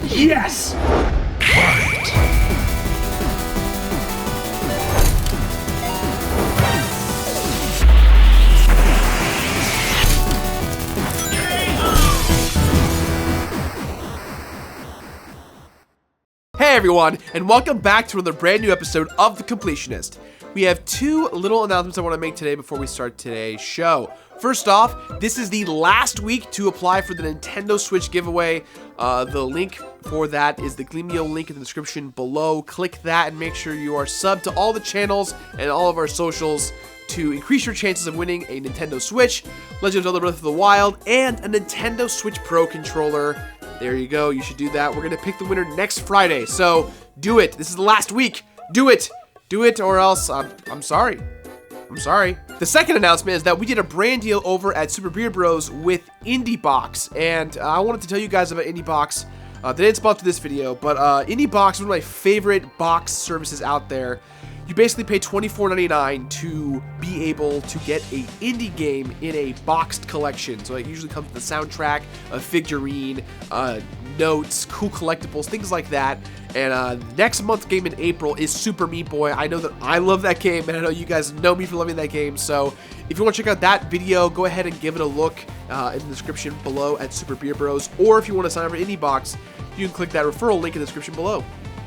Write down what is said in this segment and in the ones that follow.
Yes! Hey everyone, and welcome back to another brand new episode of The Completionist. We have two little announcements I want to make today before we start today's show. First off, this is the last week to apply for the Nintendo Switch giveaway. The link for that is the Gleamio link in the description below. Click that and make sure you are subbed to all the channels and all of our socials to increase your chances of winning a Nintendo Switch, Legend of Zelda Breath of the Wild, and a Nintendo Switch Pro controller. There you go, you should do that. We're gonna pick the winner next Friday, so do it. This is the last week. Do it. Do it or else I'm sorry. I'm sorry. The second announcement is that we did a brand deal over at Super Beard Bros with IndieBox, and I wanted to tell you guys about IndieBox. They didn't sponsor this video, but IndieBox is one of my favorite box services out there. You basically pay $24.99 to be able to get a indie game in a boxed collection. So it usually comes with a soundtrack, a figurine, notes, cool collectibles, things like that. And next month's game in April is Super Meat Boy. I know that I love that game, and I know you guys know me for loving that game. So if you want to check out that video, go ahead and give it a look in the description below at Super Beer Bros. Or if you want to sign up for IndieBox, you can click that referral link in the description below.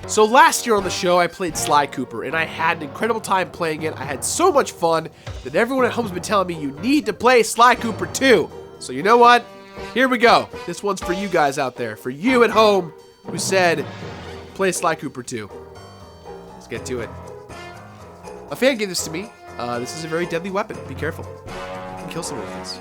So last year on the show, I played Sly Cooper, and I had an incredible time playing it. I had so much fun that everyone at home has been telling me you need to play Sly Cooper 2. So you know what? Here we go. This one's for you guys out there, for you at home who said, play Sly Cooper 2. Let's get to it. A fan gave this to me. This is a very deadly weapon. Be careful. You can kill someone with this.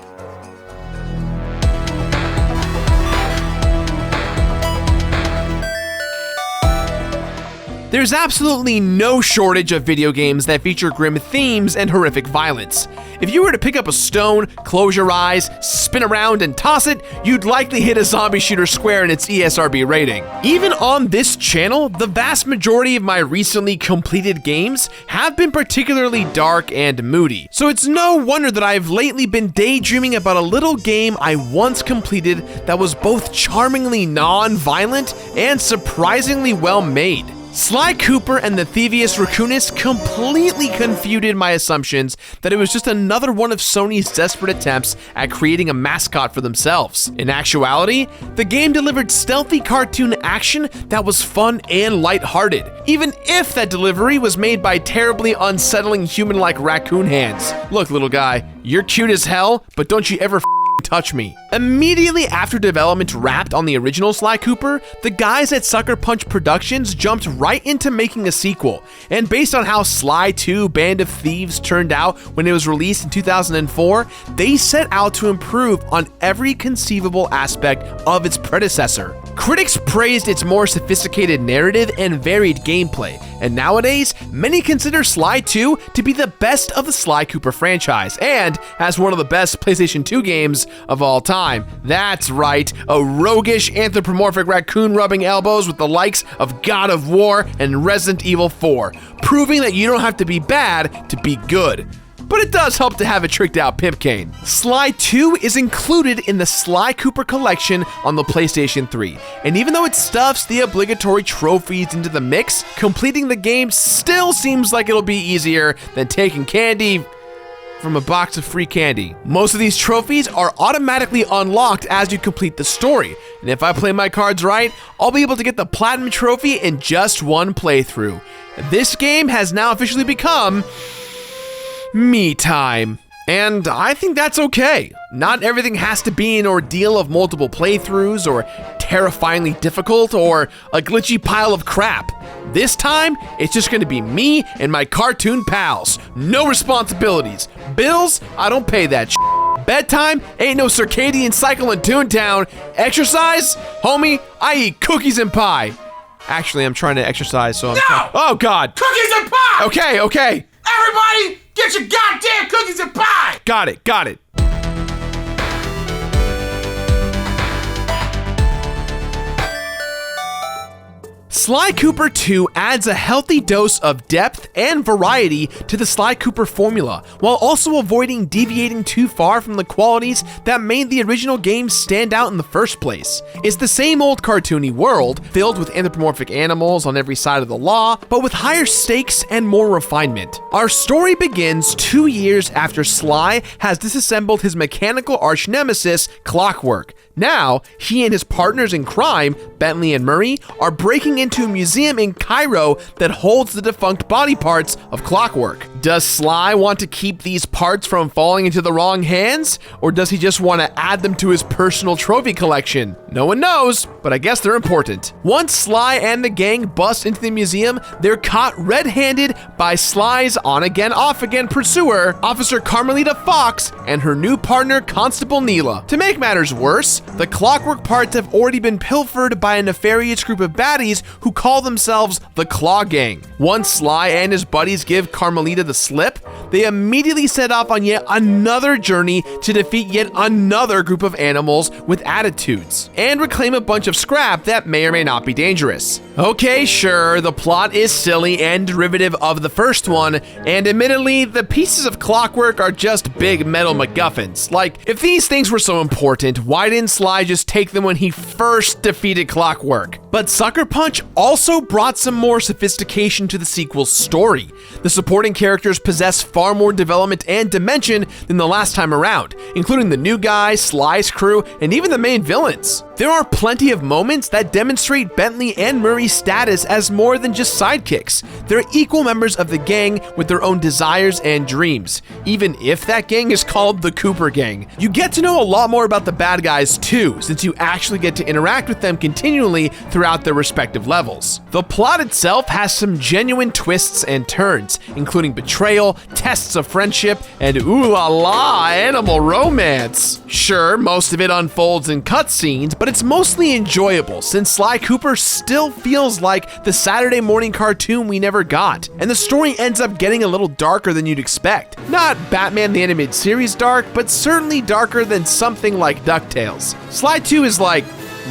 There's absolutely no shortage of video games that feature grim themes and horrific violence. If you were to pick up a stone, close your eyes, spin around, and toss it, you'd likely hit a zombie shooter square in its ESRB rating. Even on this channel, the vast majority of my recently completed games have been particularly dark and moody. So it's no wonder that I've lately been daydreaming about a little game I once completed that was both charmingly non-violent and surprisingly well made. Sly Cooper and the Thievius Raccoonus completely confuted my assumptions that it was just another one of Sony's desperate attempts at creating a mascot for themselves. In actuality, the game delivered stealthy cartoon action that was fun and lighthearted, even if that delivery was made by terribly unsettling human-like raccoon hands. Look, little guy, you're cute as hell, but don't you ever touch me. Immediately after development wrapped on the original Sly Cooper, the guys at Sucker Punch Productions jumped right into making a sequel. And based on how Sly 2 Band of Thieves turned out when it was released in 2004, they set out to improve on every conceivable aspect of its predecessor. Critics praised its more sophisticated narrative and varied gameplay, and nowadays, many consider Sly 2 to be the best of the Sly Cooper franchise, and as one of the best PlayStation 2 games of all time. That's right, a roguish anthropomorphic raccoon rubbing elbows with the likes of God of War and Resident Evil 4, proving that you don't have to be bad to be good. But it does help to have a tricked out pimp cane. Sly 2 is included in the Sly Cooper collection on the PlayStation 3, and even though it stuffs the obligatory trophies into the mix, completing the game still seems like it'll be easier than taking candy from a box of free candy. Most of these trophies are automatically unlocked as you complete the story, and if I play my cards right, I'll be able to get the Platinum Trophy in just one playthrough. This game has now officially become me time. And I think that's okay. Not everything has to be an ordeal of multiple playthroughs or terrifyingly difficult or a glitchy pile of crap. This time, it's just gonna be me and my cartoon pals. No responsibilities. Bills, I don't pay that shit. Bedtime, ain't no circadian cycle in Toontown. Exercise, homie, I eat cookies and pie. Actually, I'm trying to exercise, so I'm oh God. Cookies and pie! Okay. Everybody, get your goddamn cookies and pie! Got it. Sly Cooper 2 adds a healthy dose of depth and variety to the Sly Cooper formula, while also avoiding deviating too far from the qualities that made the original game stand out in the first place. It's the same old cartoony world, filled with anthropomorphic animals on every side of the law, but with higher stakes and more refinement. Our story begins 2 years after Sly has disassembled his mechanical arch nemesis, Clockwork. Now, he and his partners in crime, Bentley and Murray, are breaking into a museum in Cairo that holds the defunct body parts of Clockwork. Does Sly want to keep these parts from falling into the wrong hands? Or does he just want to add them to his personal trophy collection? No one knows, but I guess they're important. Once Sly and the gang bust into the museum, they're caught red-handed by Sly's on-again, off-again pursuer, Officer Carmelita Fox, and her new partner, Constable Neela. To make matters worse, the Clockwork parts have already been pilfered by a nefarious group of baddies who call themselves the Claw Gang. Once Sly and his buddies give Carmelita the slip, they immediately set off on yet another journey to defeat yet another group of animals with attitudes, and reclaim a bunch of scrap that may or may not be dangerous. Okay, sure, the plot is silly and derivative of the first one, and admittedly, the pieces of Clockwork are just big metal MacGuffins. Like, if these things were so important, why didn't Sly just take them when he first defeated Clockwork? But Sucker Punch also brought some more sophistication to the sequel's story. The supporting characters possess far more development and dimension than the last time around, including the new guy, Sly's crew, and even the main villains. There are plenty of moments that demonstrate Bentley and Murray's status as more than just sidekicks. They're equal members of the gang with their own desires and dreams, even if that gang is called the Cooper Gang. You get to know a lot more about the bad guys too, since you actually get to interact with them continually throughout their respective levels. The plot itself has some genuine twists and turns, including betrayal, tests of friendship, and ooh la la animal romance. Sure, most of it unfolds in cutscenes, but it's mostly enjoyable since Sly Cooper still feels like the Saturday morning cartoon we never got, and the story ends up getting a little darker than you'd expect. Not Batman the Animated Series dark, but certainly darker than something like DuckTales. Sly 2 is like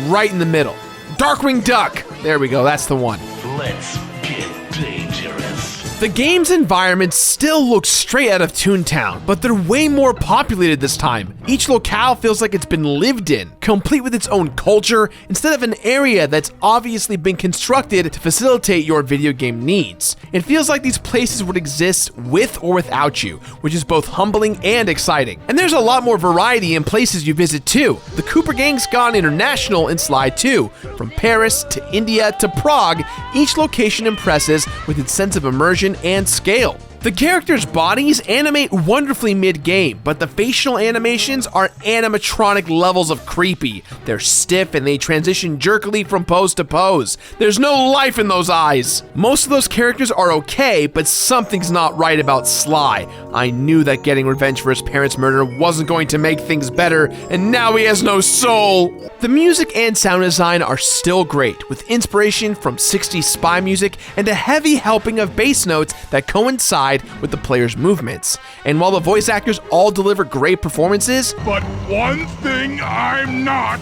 right in the middle. Darkwing Duck! There we go, that's the one. Let's get dangerous. The game's environments still look straight out of Toontown, but they're way more populated this time. Each locale feels like it's been lived in, complete with its own culture, instead of an area that's obviously been constructed to facilitate your video game needs. It feels like these places would exist with or without you, which is both humbling and exciting. And there's a lot more variety in places you visit too. The Cooper Gang's gone international in Sly 2. From Paris to India to Prague, each location impresses with its sense of immersion and scale. The characters' bodies animate wonderfully mid-game, but the facial animations are animatronic levels of creepy. They're stiff and they transition jerkily from pose to pose. There's no life in those eyes. Most of those characters are okay, but something's not right about Sly. I knew that getting revenge for his parents' murder wasn't going to make things better, and now he has no soul. The music and sound design are still great, with inspiration from 60s spy music and a heavy helping of bass notes that coincide with the player's movements. And while the voice actors all deliver great performances, but one thing I'm not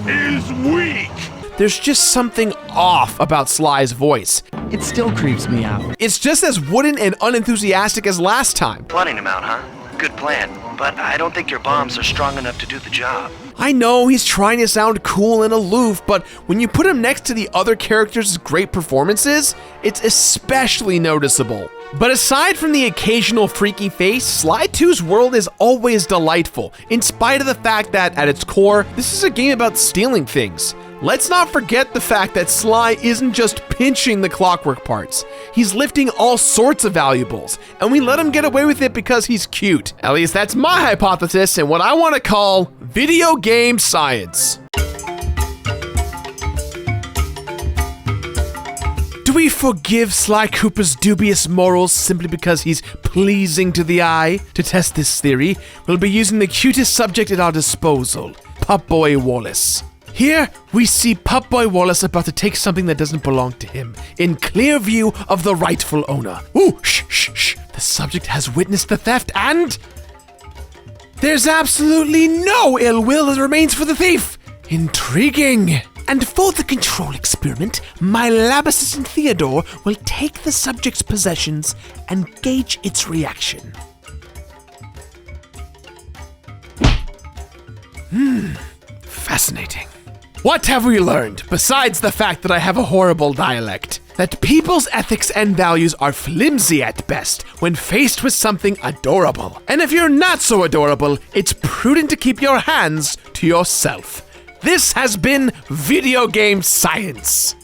is weak. There's just something off about Sly's voice. It still creeps me out. It's just as wooden and unenthusiastic as last time. Flooding him out, huh? Good plan. But I don't think your bombs are strong enough to do the job. I know he's trying to sound cool and aloof, but when you put him next to the other characters' great performances, it's especially noticeable. But aside from the occasional freaky face, Sly 2's world is always delightful, in spite of the fact that, at its core, this is a game about stealing things. Let's not forget the fact that Sly isn't just pinching the Clockwork parts. He's lifting all sorts of valuables, and we let him get away with it because he's cute. At least that's my hypothesis and what I want to call video game science. Do we forgive Sly Cooper's dubious morals simply because he's pleasing to the eye? To test this theory, we'll be using the cutest subject at our disposal, Pup Boy Wallace. Here, we see Pup Boy Wallace about to take something that doesn't belong to him, in clear view of the rightful owner. Ooh, shh, shh, shh. The subject has witnessed the theft and... there's absolutely no ill will that remains for the thief. Intriguing. And for the control experiment, my lab assistant Theodore will take the subject's possessions and gauge its reaction. Fascinating. What have we learned, besides the fact that I have a horrible dialect? That people's ethics and values are flimsy at best when faced with something adorable. And if you're not so adorable, it's prudent to keep your hands to yourself. This has been Video Game Science.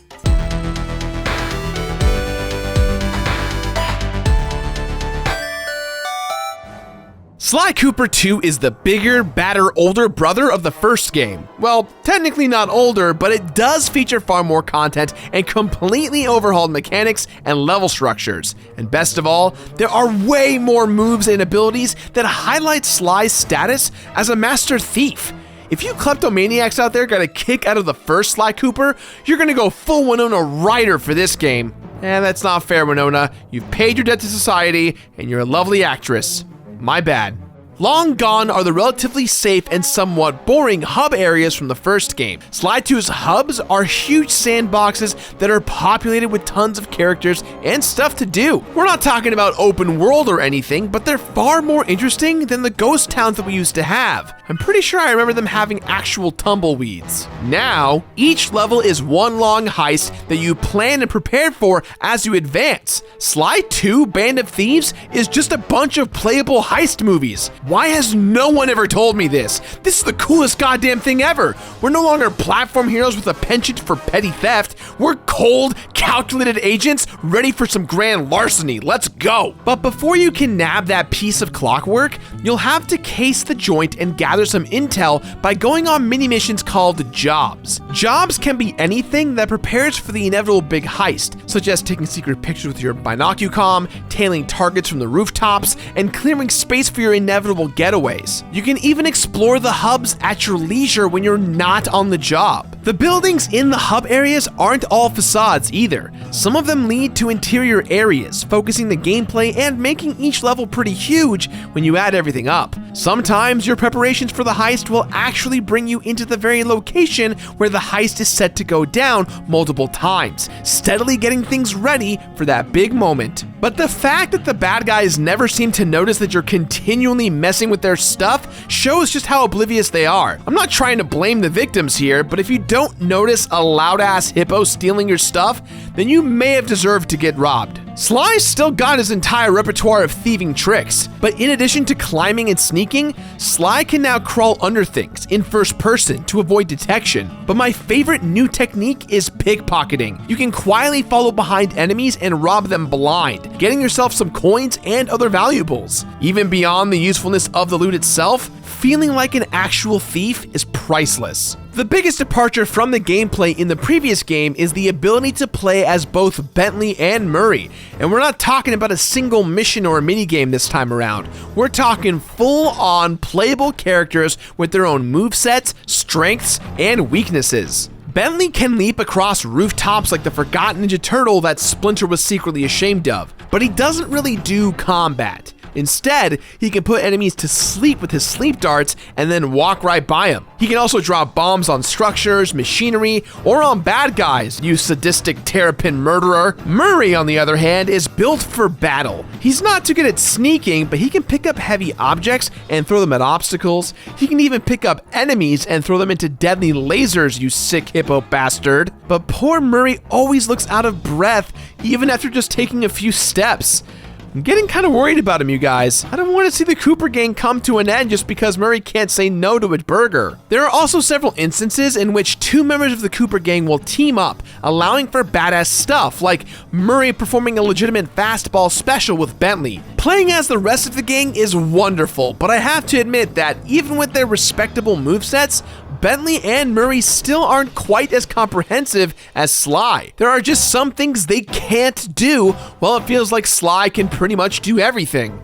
Sly Cooper 2 is the bigger, badder, older brother of the first game. Well, technically not older, but it does feature far more content and completely overhauled mechanics and level structures. And best of all, there are way more moves and abilities that highlight Sly's status as a master thief. If you kleptomaniacs out there got a kick out of the first Sly Cooper, you're gonna go full Winona Ryder for this game. That's not fair, Winona. You've paid your debt to society, and you're a lovely actress. My bad. Long gone are the relatively safe and somewhat boring hub areas from the first game. Sly 2's hubs are huge sandboxes that are populated with tons of characters and stuff to do. We're not talking about open world or anything, but they're far more interesting than the ghost towns that we used to have. I'm pretty sure I remember them having actual tumbleweeds. Now, each level is one long heist that you plan and prepare for as you advance. Sly 2 Band of Thieves is just a bunch of playable heist movies. Why has no one ever told me this? This is the coolest goddamn thing ever. We're no longer platform heroes with a penchant for petty theft. We're cold, calculated agents ready for some grand larceny. Let's go. But before you can nab that piece of clockwork, you'll have to case the joint and gather some intel by going on mini missions called jobs. Jobs can be anything that prepares for the inevitable big heist, such as taking secret pictures with your binocucom, tailing targets from the rooftops, and clearing space for your inevitable getaways. You can even explore the hubs at your leisure when you're not on the job. The buildings in the hub areas aren't all facades either. Some of them lead to interior areas, focusing the gameplay and making each level pretty huge when you add everything up. Sometimes your preparations for the heist will actually bring you into the very location where the heist is set to go down multiple times, steadily getting things ready for that big moment. But the fact that the bad guys never seem to notice that you're continually messing with their stuff shows just how oblivious they are. I'm not trying to blame the victims here, but if you don't notice a loud-ass hippo stealing your stuff, then you may have deserved to get robbed. Sly's still got his entire repertoire of thieving tricks, but in addition to climbing and sneaking, Sly can now crawl under things in first person to avoid detection. But my favorite new technique is pickpocketing. You can quietly follow behind enemies and rob them blind, getting yourself some coins and other valuables. Even beyond the usefulness of the loot itself, feeling like an actual thief is priceless. The biggest departure from the gameplay in the previous game is the ability to play as both Bentley and Murray. And we're not talking about a single mission or a minigame this time around. We're talking full-on playable characters with their own movesets, strengths, and weaknesses. Bentley can leap across rooftops like the forgotten Ninja Turtle that Splinter was secretly ashamed of, but he doesn't really do combat. Instead, he can put enemies to sleep with his sleep darts and then walk right by them. He can also drop bombs on structures, machinery, or on bad guys, you sadistic terrapin murderer. Murray, on the other hand, is built for battle. He's not too good at sneaking, but he can pick up heavy objects and throw them at obstacles. He can even pick up enemies and throw them into deadly lasers, you sick hippo bastard. But poor Murray always looks out of breath, even after just taking a few steps. I'm getting kind of worried about him, you guys. I don't want to see the Cooper gang come to an end just because Murray can't say no to a burger. There are also several instances in which two members of the Cooper gang will team up, allowing for badass stuff, like Murray performing a legitimate fastball special with Bentley. Playing as the rest of the gang is wonderful, but I have to admit that even with their respectable movesets, Bentley and Murray still aren't quite as comprehensive as Sly. There are just some things they can't do, while it feels like Sly can pretty much do everything.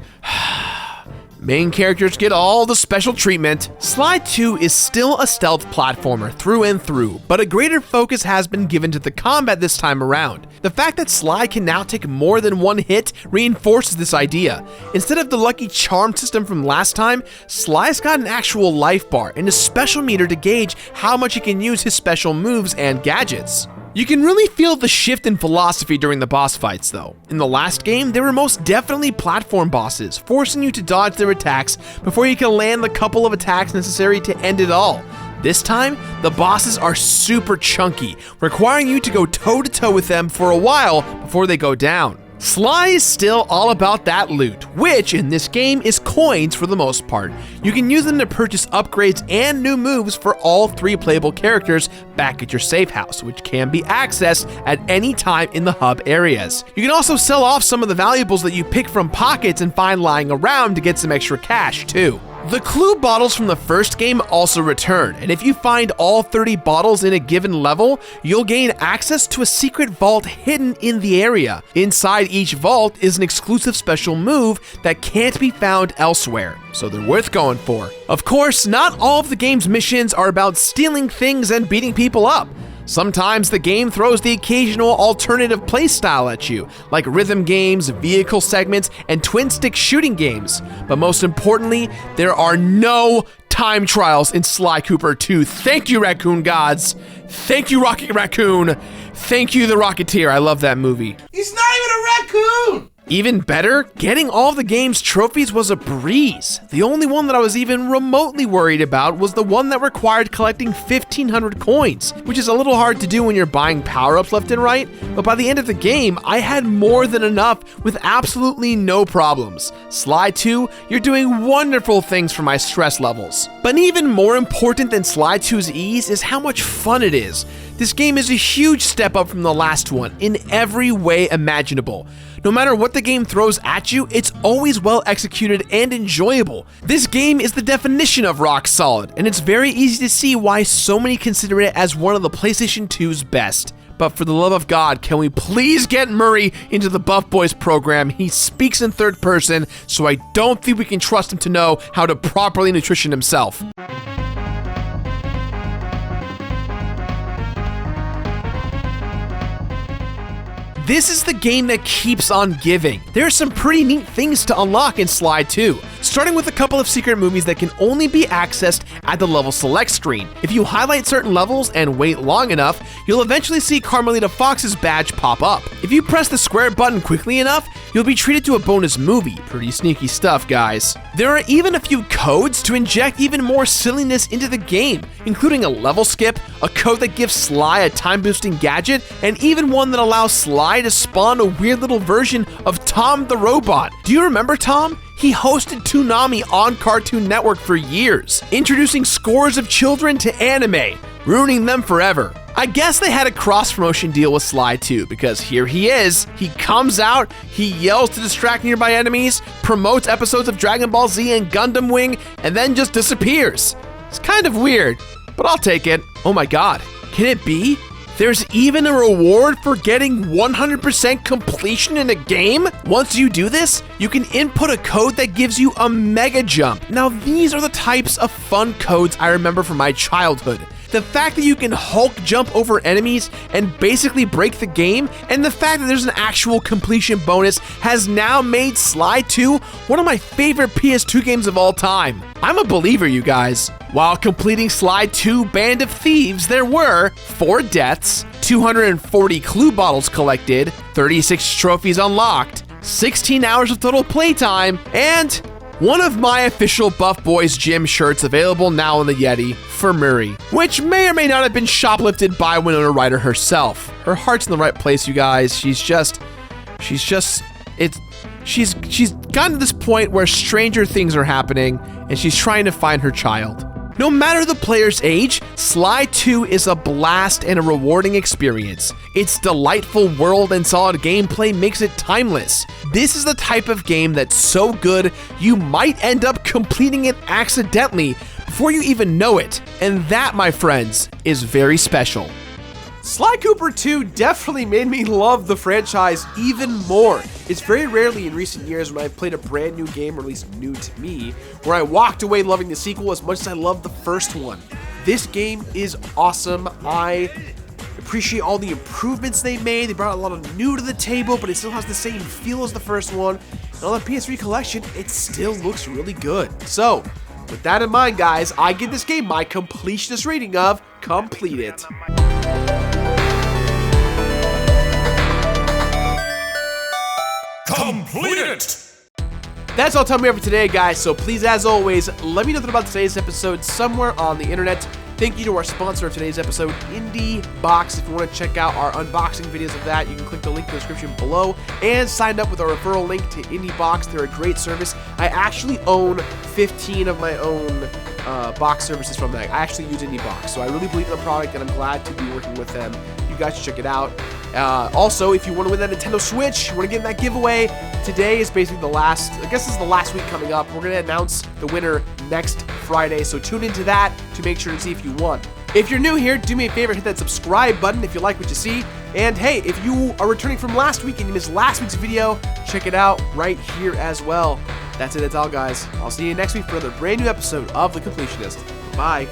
Main characters get all the special treatment. Sly 2 is still a stealth platformer through and through, but a greater focus has been given to the combat this time around. The fact that Sly can now take more than one hit reinforces this idea. Instead of the lucky charm system from last time, Sly's got an actual life bar and a special meter to gauge how much he can use his special moves and gadgets. You can really feel the shift in philosophy during the boss fights though. In the last game, they were most definitely platform bosses, forcing you to dodge their attacks before you can land the couple of attacks necessary to end it all. This time, the bosses are super chunky, requiring you to go toe-to-toe with them for a while before they go down. Sly is still all about that loot, which in this game is coins for the most part. You can use them to purchase upgrades and new moves for all 3 playable characters back at your safe house, which can be accessed at any time in the hub areas. You can also sell off some of the valuables that you pick from pockets and find lying around to get some extra cash too. The clue bottles from the first game also return, and if you find all 30 bottles in a given level, you'll gain access to a secret vault hidden in the area. Inside each vault is an exclusive special move that can't be found elsewhere, so they're worth going for. Of course, not all of the game's missions are about stealing things and beating people up. Sometimes the game throws the occasional alternative playstyle at you, like rhythm games, vehicle segments, and twin-stick shooting games. But most importantly, there are no time trials in Sly Cooper 2. Thank you, Raccoon Gods. Thank you, Rocket Raccoon. Thank you, The Rocketeer. I love that movie. He's not even a raccoon! Even better, getting all of the game's trophies was a breeze. The only one that I was even remotely worried about was the one that required collecting 1,500 coins, which is a little hard to do when you're buying power-ups left and right, but by the end of the game, I had more than enough with absolutely no problems. Sly 2, you're doing wonderful things for my stress levels. But even more important than Sly 2's ease is how much fun it is. This game is a huge step up from the last one in every way imaginable. No matter what the game throws at you, it's always well executed and enjoyable. This game is the definition of rock solid, and it's very easy to see why so many consider it as one of the PlayStation 2's best. But for the love of God, can we please get Murray into the Buff Boys program? He speaks in third person, so I don't think we can trust him to know how to properly nutrition himself. This is the game that keeps on giving. There are some pretty neat things to unlock in Sly 2, starting with a couple of secret movies that can only be accessed at the level select screen. If you highlight certain levels and wait long enough, you'll eventually see Carmelita Fox's badge pop up. If you press the square button quickly enough, you'll be treated to a bonus movie. Pretty sneaky stuff, guys. There are even a few codes to inject even more silliness into the game, including a level skip, a code that gives Sly a time-boosting gadget, and even one that allows Sly to spawn a weird little version of Tom the Robot. Do you remember Tom? He hosted Toonami on Cartoon Network for years, introducing scores of children to anime, ruining them forever. I guess they had a cross-promotion deal with Sly 2, because here he is. He comes out, he yells to distract nearby enemies, promotes episodes of Dragon Ball Z and Gundam Wing, and then just disappears. It's kind of weird, but I'll take it. Oh my god, can it be? There's even a reward for getting 100% completion in a game? Once you do this, you can input a code that gives you a mega jump. Now these are the types of fun codes I remember from my childhood. The fact that you can Hulk jump over enemies and basically break the game, and the fact that there's an actual completion bonus has now made Sly 2 one of my favorite PS2 games of all time. I'm a believer, you guys. While completing Sly 2 Band of Thieves, there were 4 deaths, 240 clue bottles collected, 36 trophies unlocked, 16 hours of total playtime, and one of my official Buff Boys gym shirts available now in the Yeti for Murray, which may or may not have been shoplifted by Winona Ryder herself. Her heart's in the right place, you guys. She's gotten to this point where stranger things are happening, and she's trying to find her child. No matter the player's age, Sly 2 is a blast and a rewarding experience. Its delightful world and solid gameplay makes it timeless. This is the type of game that's so good, you might end up completing it accidentally before you even know it. And that, my friends, is very special. Sly Cooper 2 definitely made me love the franchise even more. It's very rarely in recent years when I've played a brand new game, or at least new to me, where I walked away loving the sequel as much as I loved the first one. This game is awesome. I appreciate all the improvements they made. They brought a lot of new to the table, but it still has the same feel as the first one. And on the PS3 collection, it still looks really good. So, with that in mind, guys, I give this game my completionist rating of Complete It. Complete it! That's all the time we have for today, guys, so please, as always, let me know about today's episode somewhere on the internet. Thank you to our sponsor of today's episode, Indie Box. If you want to check out our unboxing videos of that, you can click the link in the description below and sign up with our referral link to Indie Box. They're a great service. I actually own 15 of my own box services from that. I actually use Indie Box, so I really believe in the product, and I'm glad to be working with them. You guys should check it out. Also, if you want to win that Nintendo Switch, you want to get in that giveaway, today is basically the last, I guess this is the last week coming up. We're going to announce the winner next Friday, so tune into that to make sure to see if you won. If you're new here, do me a favor, hit that subscribe button if you like what you see. And hey, if you are returning from last week and you missed last week's video, check it out right here as well. That's it, that's all, guys. I'll see you next week for another brand new episode of The Completionist. Bye.